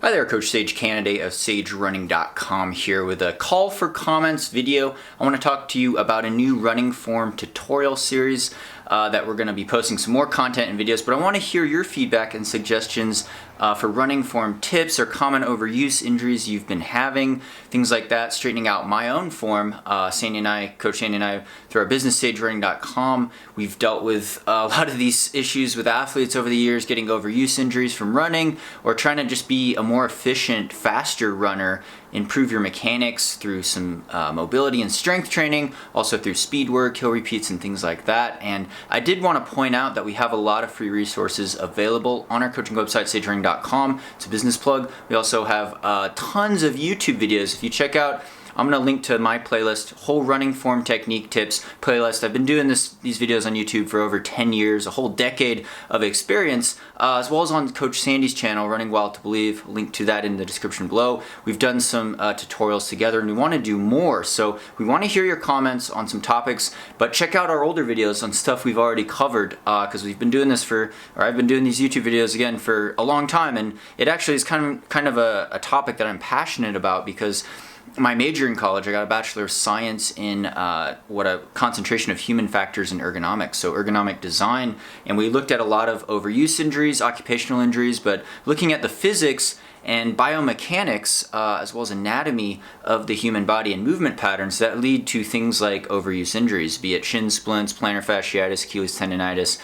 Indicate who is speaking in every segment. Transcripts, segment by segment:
Speaker 1: Hi there, Coach Sage CANADAY of SageRunning.com here with a call for comments video. I want to talk to you about a new running form tutorial series that we're going to be posting some more content and videos, but I want to hear your feedback and suggestions for running form tips or common overuse injuries you've been having, things like that, straightening out my own form. Coach Sandy and I, through our business SageRunning.com, we've dealt with a lot of these issues with athletes over the years, getting overuse injuries from running or trying to just be a more efficient, faster runner, improve your mechanics through some mobility and strength training, also through speed work, hill repeats, and things like that. And I did want to point out that we have a lot of free resources available on our coaching website, SageRunning.com. It's a business plug. We also have tons of YouTube videos. If you check out, I'm going to link to my playlist, whole running form technique tips playlist. I've been doing these videos on YouTube for over 10 years, a whole decade of experience, as well as on Coach Sandy's channel, Running Wild to Believe. Link to that in the description below. We've done some tutorials together and we want to do more. So we want to hear your comments on some topics, but check out our older videos on stuff we've already covered because we've been doing this I've been doing these YouTube videos again for a long time, and it actually is kind of a topic that I'm passionate about because my major in college, I got a Bachelor of Science in a concentration of human factors in ergonomics, so ergonomic design, and we looked at a lot of overuse injuries, occupational injuries, but looking at the physics and biomechanics as well as anatomy of the human body and movement patterns that lead to things like overuse injuries, be it shin splints, plantar fasciitis, Achilles tendonitis,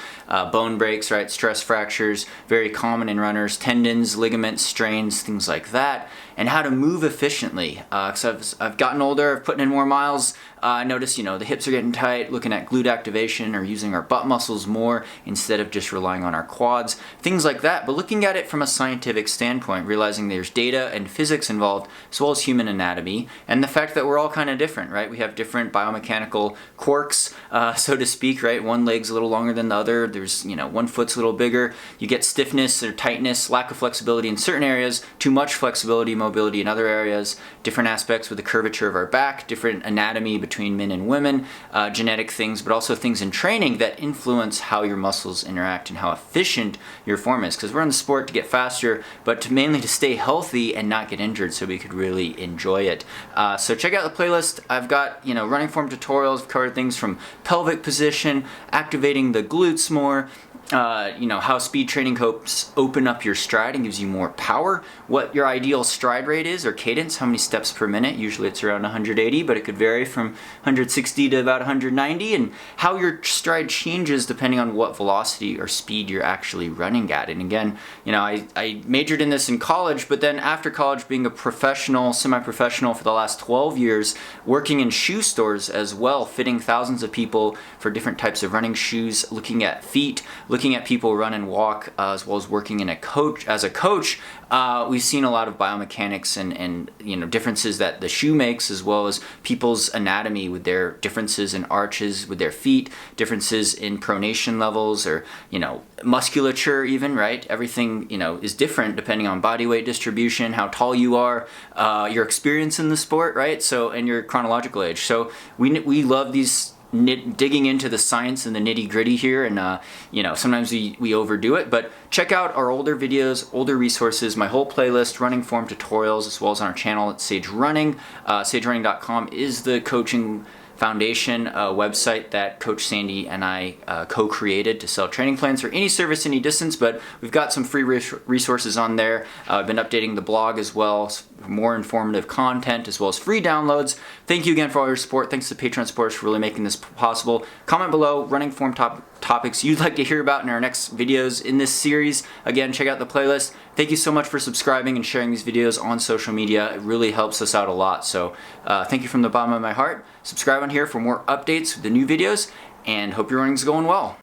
Speaker 1: bone breaks, right, stress fractures, very common in runners, tendons, ligaments, strains, things like that, and how to move efficiently. Because I've gotten older, I've put in more miles. I notice, the hips are getting tight, looking at glute activation or using our butt muscles more instead of just relying on our quads, things like that. But looking at it from a scientific standpoint, realizing there's data and physics involved, as well as human anatomy, and the fact that we're all kind of different, right? We have different biomechanical quirks, so to speak, right? One leg's a little longer than the other. There's, one foot's a little bigger. You get stiffness or tightness, lack of flexibility in certain areas, too much flexibility, mobility in other areas, different aspects with the curvature of our back, different anatomy between men and women, genetic things, but also things in training that influence how your muscles interact and how efficient your form is. Because we're in the sport to get faster, but mainly to stay healthy and not get injured so we could really enjoy it. So check out the playlist. I've got, running form tutorials. I've covered things from pelvic position, activating the glutes more, how speed training helps open up your stride and gives you more power, what your ideal stride rate is or cadence, how many steps per minute. Usually it's around 180, but it could vary from 160 to about 190, and how your stride changes depending on what velocity or speed you're actually running at. And again, I majored in this in college, but then after college, being a professional, semi-professional for the last 12 years, working in shoe stores as well, fitting thousands of people for different types of running shoes, looking at feet, looking at people run and walk, as well as working as a coach, we've seen a lot of biomechanics and differences that the shoe makes, as well as people's anatomy with their differences in arches with their feet, differences in pronation levels, or musculature even, right? Everything is different depending on body weight distribution, how tall you are, your experience in the sport, right? So, and your chronological age. So we love these digging into the science and the nitty-gritty here, and sometimes we overdo it, but check out our older videos, older resources, my whole playlist, running form tutorials, as well as on our channel at Sage Running. SageRunning.com is the coaching foundation website that Coach Sandy and I co-created to sell training plans for any service, any distance, but we've got some free resources on there. I've been updating the blog as well for more informative content, as well as free downloads. Thank you again for all your support. Thanks to Patreon supporters for really making this possible. Comment below running form topics you'd like to hear about in our next videos in this series. Again, check out the playlist. Thank you so much for subscribing and sharing these videos on social media. It really helps us out a lot. So thank you from the bottom of my heart. Subscribe on here for more updates with the new videos, and hope your running's going well.